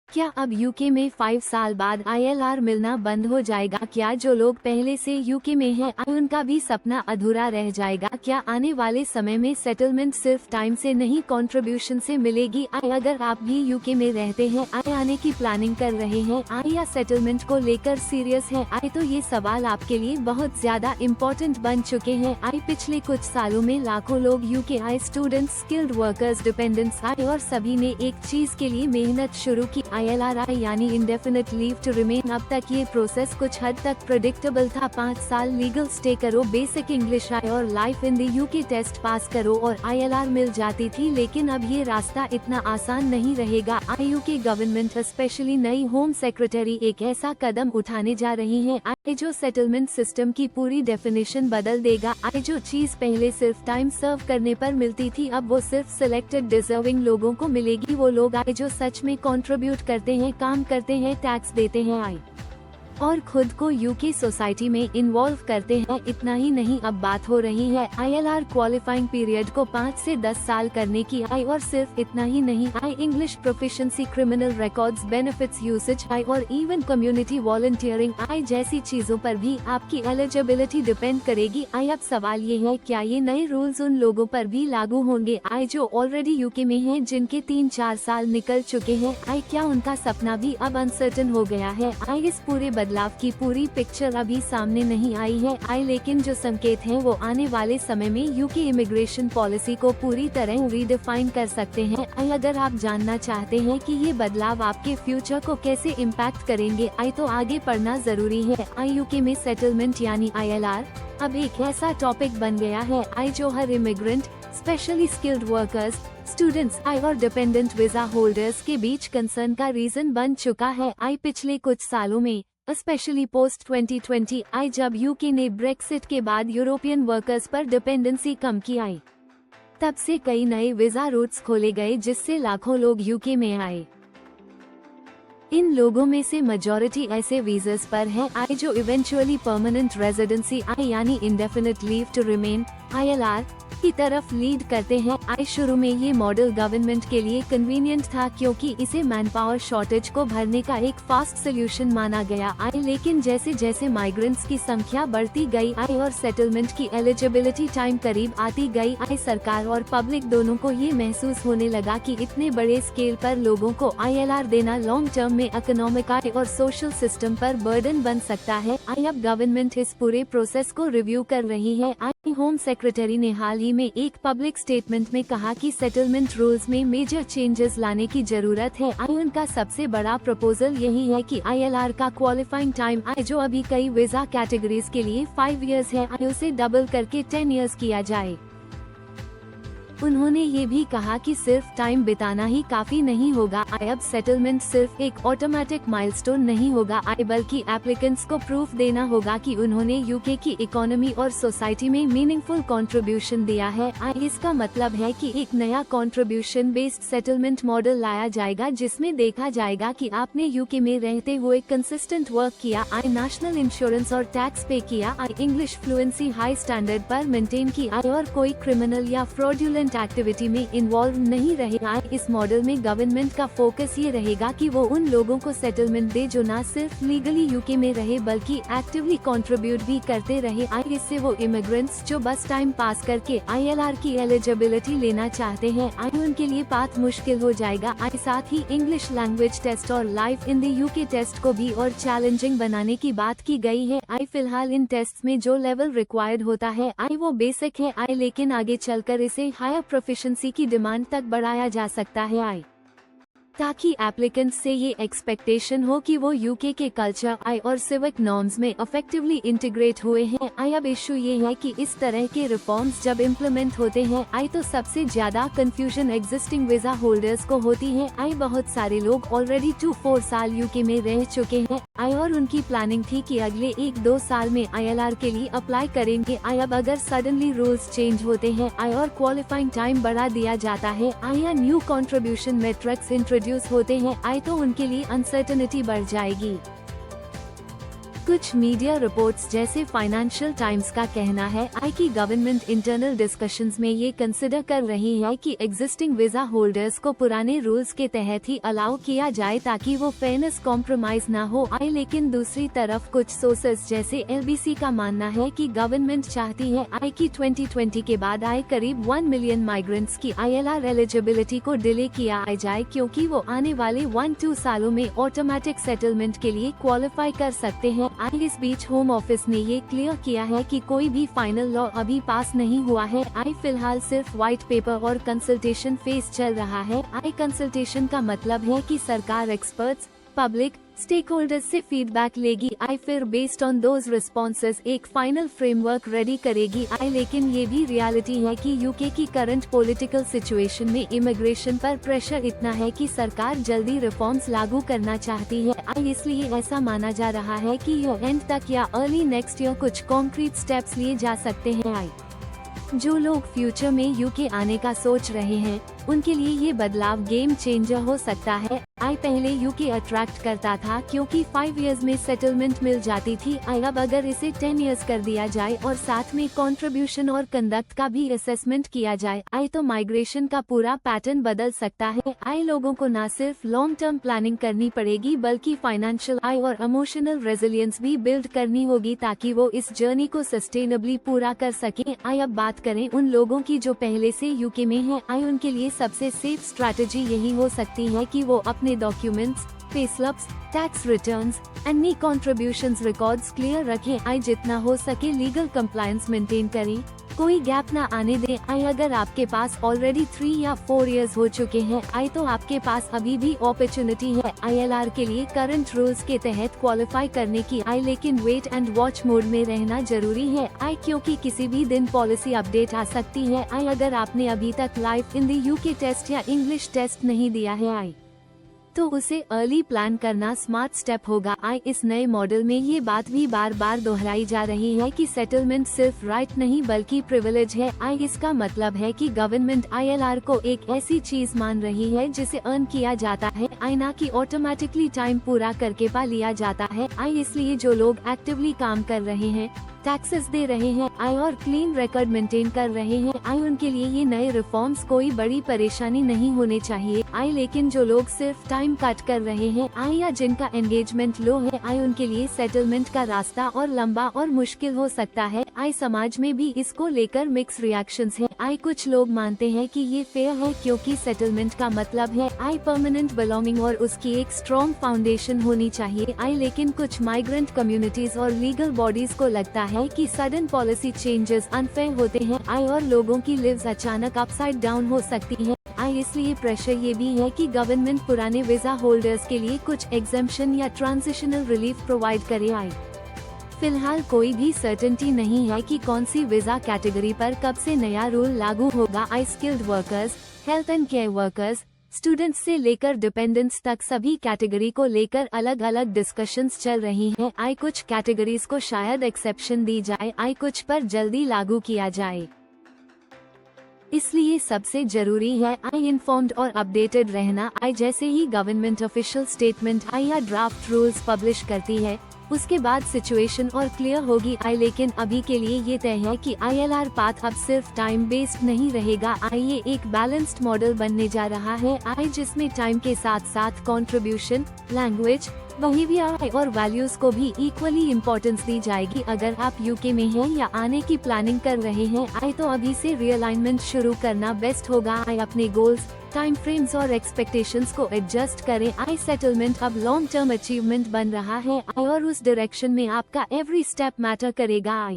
क्या अब यूके में 5 साल बाद ILR मिलना बंद हो जाएगा? क्या जो लोग पहले से यूके में हैं उनका भी सपना अधूरा रह जाएगा? क्या आने वाले समय में सेटलमेंट सिर्फ टाइम से नहीं कंट्रीब्यूशन से मिलेगी? अगर आप भी यूके में रहते हैं, आने की प्लानिंग कर रहे हैं या सेटलमेंट को लेकर सीरियस हैं, तो ये सवाल आपके लिए बहुत ज्यादा इम्पोर्टेंट बन चुके हैं। पिछले कुछ सालों में लाखों लोग यूके आए, स्टूडेंट्स, स्किल्ड वर्कर्स, डिपेंडेंट्स और सभी ने एक चीज के लिए मेहनत शुरू की, ILR यानी इंडेफिनिट लीव टू रिमेन। अब तक ये प्रोसेस कुछ हद तक प्रेडिक्टेबल था। 5 साल लीगल स्टे करो, बेसिक इंग्लिश और life in the UK test pass करो और ILR मिल जाती थी। लेकिन अब ये रास्ता इतना आसान नहीं रहेगा। यूके गवर्नमेंट स्पेशली नई होम सेक्रेटरी एक ऐसा कदम उठाने जा रही है जो सेटलमेंट सिस्टम की पूरी डेफिनेशन बदल देगा। जो चीज पहले सिर्फ टाइम सर्व करने पर मिलती थी, अब वो सिर्फ सिलेक्टेड डिजर्विंग लोगों को मिलेगी। वो लोग जो सच में कंट्रीब्यूट करते हैं, काम करते हैं, टैक्स देते हैं और खुद को यूके सोसाइटी में इन्वॉल्व करते हैं। इतना ही नहीं, अब बात हो रही है ILR क्वालिफाइंग पीरियड को 5 से 10 साल करने की। और सिर्फ इतना ही नहीं, English proficiency, criminal records, benefits usage और इवन कम्युनिटी वॉलंटियरिंग जैसी चीजों पर भी आपकी एलिजिबिलिटी डिपेंड करेगी। अब सवाल ये है, क्या ये नए रूल्स उन लोगों पर भी लागू होंगे जो ऑलरेडी यूके में हैं, जिनके 3-4 साल निकल चुके हैं? क्या उनका सपना भी अब अनसर्टेन हो गया है? इस पूरे बदलाव की पूरी पिक्चर अभी सामने नहीं आई है, लेकिन जो संकेत हैं वो आने वाले समय में यूके इमिग्रेशन पॉलिसी को पूरी तरह रीडिफाइन कर सकते हैं। अगर आप जानना चाहते हैं कि ये बदलाव आपके फ्यूचर को कैसे इम्पैक्ट करेंगे, तो आगे पढ़ना जरूरी है। यूके में सेटलमेंट यानी ILR अब एक ऐसा टॉपिक बन गया है जो हर immigrant, specially skilled workers, students और डिपेंडेंट वीजा होल्डर्स के बीच कंसर्न का रीजन बन चुका है। पिछले कुछ सालों में स्पेशली पोस्ट 2020 जब यूके ने ब्रेक्सिट के बाद यूरोपियन वर्कर्स पर डिपेंडेंसी कम की, तब से कई नए वीजा रूट्स खोले गए जिससे लाखों लोग यूके में आए। इन लोगों में से मेजॉरिटी ऐसे वीजास पर हैं जो इवेंचुअली परमानेंट रेजिडेंसी यानी indefinite leave to remain ILR की तरफ लीड करते हैं। शुरू में ये मॉडल गवर्नमेंट के लिए कन्वीनियंट था क्योंकि इसे मैन पावर शॉर्टेज को भरने का एक फास्ट सोल्यूशन माना गया। लेकिन जैसे जैसे माइग्रेंट्स की संख्या बढ़ती गई और सेटलमेंट की एलिजिबिलिटी टाइम करीब आती गई, सरकार और पब्लिक दोनों को ये महसूस होने लगा कि इतने बड़े स्केल पर लोगों को ILR देना लॉन्ग टर्म में इकोनॉमिक और सोशल सिस्टम पर बर्डन बन सकता है। अब गवर्नमेंट इस पूरे प्रोसेस को रिव्यू कर रही है। होम सेक्रेटरी ने हाल ही में एक पब्लिक स्टेटमेंट में कहा कि सेटलमेंट रूल्स में मेजर चेंजेस लाने की जरूरत है। उनका सबसे बड़ा प्रपोजल यही है कि ILR का क्वालिफाइंग टाइम जो अभी कई वीजा कैटेगरीज के लिए 5 इयर्स है, उसे डबल करके 10 इयर्स किया जाए। उन्होंने ये भी कहा कि सिर्फ टाइम बिताना ही काफी नहीं होगा। अब सेटलमेंट सिर्फ एक ऑटोमेटिक माइलस्टोन नहीं होगा, बल्कि एप्लीकेंट्स को प्रूफ देना होगा कि उन्होंने यूके की इकोनॉमी और सोसाइटी में मीनिंगफुल कंट्रीब्यूशन दिया है। इसका मतलब है कि एक नया कंट्रीब्यूशन बेस्ड सेटलमेंट मॉडल लाया जाएगा जिसमें देखा जाएगा कि आपने यूके में रहते हुए कंसिस्टेंट वर्क किया, नेशनल इंश्योरेंस और टैक्स पे किया, इंग्लिश फ्लुएंसी हाई स्टैंडर्ड पर मेंटेन की और कोई क्रिमिनल या फ्रॉडुलेंट एक्टिविटी में इन्वॉल्व नहीं रहेगा। इस मॉडल में गवर्नमेंट का फोकस ये रहेगा कि वो उन लोगों को सेटलमेंट दे जो न सिर्फ लीगली यूके में रहे बल्कि एक्टिवली कंट्रीब्यूट भी करते रहे। इससे वो इमिग्रेंट्स जो बस टाइम पास करके ILR की एलिजिबिलिटी लेना चाहते हैं, उनके लिए पाथ मुश्किल हो जाएगा। साथ ही इंग्लिश लैंग्वेज टेस्ट और life in the UK test को भी और चैलेंजिंग बनाने की बात की गई है। फिलहाल इन टेस्ट में जो लेवल रिक्वायर्ड होता है वो बेसिक है, लेकिन आगे चलकर इसे हायर प्रोफिशिएंसी की डिमांड तक बढ़ाया जा सकता है, ताकि एप्लीकेंट्स से ये एक्सपेक्टेशन हो कि वो यूके के कल्चर और सिविक नॉर्म्स में इफेक्टिवली इंटीग्रेट हुए हैं। अब इशू ये है कि इस तरह के रिफॉर्म्स जब इम्प्लीमेंट होते हैं तो सबसे ज्यादा कंफ्यूजन एग्जिस्टिंग वीजा होल्डर्स को होती है। बहुत सारे लोग ऑलरेडी 2-4 साल यूके में रह चुके हैं और उनकी प्लानिंग थी कि अगले 1-2 साल में ILR के लिए अप्लाई करेंगे। अब अगर सडनली रूल्स चेंज होते हैं और क्वालिफाइंग टाइम बढ़ा दिया जाता है या न्यू कंट्रीब्यूशन मेट्रिक्स इंट्रोड्यूस होते हैं तो उनके लिए अनसर्टेनिटी बढ़ जाएगी। कुछ मीडिया रिपोर्ट्स जैसे फाइनेंशियल टाइम्स का कहना है कि गवर्नमेंट इंटरनल डिस्कशंस में ये कंसिडर कर रही है कि एग्जिस्टिंग वीजा होल्डर्स को पुराने रूल्स के तहत ही अलाउ किया जाए ताकि वो फेयरनेस कॉम्प्रोमाइज न हो। लेकिन दूसरी तरफ कुछ सोर्सेस जैसे LBC का मानना है कि गवर्नमेंट चाहती है कि 2020 के बाद आए करीब 1 मिलियन माइग्रेंट्स की ILR एलिजिबिलिटी को डिले किया जाए, क्योंकि वो आने वाले 1-2 सालों में ऑटोमेटिक सेटलमेंट के लिए क्वालिफाई कर सकते हैं। इस बीच होम ऑफिस ने ये क्लियर किया है कि कोई भी फाइनल लॉ अभी पास नहीं हुआ है। फिलहाल सिर्फ व्हाइट पेपर और कंसल्टेशन फेज चल रहा है। कंसल्टेशन का मतलब है कि सरकार एक्सपर्ट्स, पब्लिक, स्टेक होल्डर्स से फीडबैक लेगी। फिर बेस्ड ऑन दोज रिस्पॉन्सेज एक फाइनल फ्रेमवर्क रेडी करेगी। लेकिन ये भी रियलिटी है कि यूके की करंट पॉलिटिकल सिचुएशन में इमिग्रेशन पर प्रेशर इतना है कि सरकार जल्दी रिफॉर्म्स लागू करना चाहती है। इसलिए ऐसा माना जा रहा है कि एंड तक या अर्ली नेक्स्ट ईयर कुछ कॉन्क्रीट स्टेप्स लिए जा सकते हैं। जो लोग फ्यूचर में यूके आने का सोच रहे हैं उनके लिए ये बदलाव गेम चेंजर हो सकता है। पहले यूके अट्रैक्ट करता था क्योंकि 5 इयर्स में सेटलमेंट मिल जाती थी। अब अगर इसे 10 इयर्स कर दिया जाए और साथ में कंट्रीब्यूशन और कंडक्ट का भी असेसमेंट किया जाए तो माइग्रेशन का पूरा पैटर्न बदल सकता है। लोगों को न सिर्फ लॉन्ग टर्म प्लानिंग करनी पड़ेगी बल्कि फाइनेंशियल और इमोशनल रेजिलियंस भी बिल्ड करनी होगी ताकि वो इस जर्नी को सस्टेनेबली पूरा कर सके। अब बात करें उन लोगों की जो पहले से यूके में है। उनके लिए सबसे सेफ स्ट्रैटेजी यही हो सकती है कि वो अपने documents, pay slips, tax returns, अन्य कॉन्ट्रीब्यूशंस रिकॉर्ड्स क्लियर रखें। जितना हो सके लीगल कंप्लायंस मेंटेन करें, कोई गैप ना आने दें। अगर आपके पास ऑलरेडी 3 या 4 इयर्स हो चुके हैं तो आपके पास अभी भी अपॉर्चुनिटी है ILR के लिए करंट रूल्स के तहत क्वालिफाई करने की। लेकिन वेट एंड वॉच मोड में रहना जरूरी है क्योंकि किसी भी दिन पॉलिसी अपडेट आ सकती है। अगर आपने अभी तक life in the UK test या इंग्लिश टेस्ट नहीं दिया है तो उसे अर्ली प्लान करना स्मार्ट स्टेप होगा। इस नए मॉडल में ये बात भी बार बार दोहराई जा रही है कि सेटलमेंट सिर्फ राइट नहीं बल्कि प्रिविलेज है। इसका मतलब है कि गवर्नमेंट ILR को एक ऐसी चीज मान रही है जिसे अर्न किया जाता है ना कि ऑटोमेटिकली टाइम पूरा करके पा लिया जाता है। इसलिए जो लोग एक्टिवली काम कर रहे हैं, टैक्सेस दे रहे हैं और क्लीन रिकॉर्ड मेंटेन कर रहे हैं उनके लिए ये नए रिफॉर्म्स कोई बड़ी परेशानी नहीं होने चाहिए। लेकिन जो लोग सिर्फ टाइम कट कर रहे हैं या जिनका एंगेजमेंट लो है उनके लिए सेटलमेंट का रास्ता और लंबा और मुश्किल हो सकता है। समाज में भी इसको लेकर मिक्स रिएक्शंस हैं। कुछ लोग मानते हैं कि ये फेयर है क्योंकि सेटलमेंट का मतलब है परमानेंट बिलोंगिंग और उसकी एक स्ट्रॉन्ग फाउंडेशन होनी चाहिए। लेकिन कुछ माइग्रेंट कम्युनिटीज और लीगल बॉडीज को लगता है कि सडन पॉलिसी चेंजेस अनफेयर होते हैं और लोगों की लिव्स अचानक अपसाइड डाउन हो सकती है। इसलिए प्रेशर ये भी है कि गवर्नमेंट पुराने वीजा होल्डर्स के लिए कुछ एग्जेम्पशन या ट्रांजिशनल रिलीफ प्रोवाइड करे। फिलहाल कोई भी सर्टेनिटी नहीं है कि कौन सी वीजा कैटेगरी पर कब से नया रूल लागू होगा। Skilled workers, health and care workers, students से लेकर डिपेंडेंट्स तक सभी कैटेगरी को लेकर अलग अलग डिस्कशंस चल रही हैं। कुछ कैटेगरीज को शायद एक्सेप्शन दी जाए, कुछ पर जल्दी लागू किया जाए। इसलिए सबसे जरूरी है इन्फॉर्म्ड और अपडेटेड रहना। जैसे ही गवर्नमेंट ऑफिशियल स्टेटमेंट या ड्राफ्ट रूल्स पब्लिश करती है उसके बाद सिचुएशन और क्लियर होगी। लेकिन अभी के लिए ये तय है कि ILR पाथ अब सिर्फ टाइम बेस्ड नहीं रहेगा। ये एक बैलेंस्ड मॉडल बनने जा रहा है जिसमें टाइम के साथ साथ कंट्रीब्यूशन, लैंग्वेज, बिहेवियर और वैल्यूज को भी इक्वली इम्पोर्टेंस दी जाएगी। अगर आप यूके में हैं या आने की प्लानिंग कर रहे हैं तो अभी से रीअलाइनमेंट शुरू करना बेस्ट होगा। अपने गोल्स, टाइम फ्रेम्स और एक्सपेक्टेशंस को एडजस्ट करें। सेटलमेंट अब लॉन्ग टर्म अचीवमेंट बन रहा है और उस डायरेक्शन में आपका एवरी स्टेप मैटर करेगा।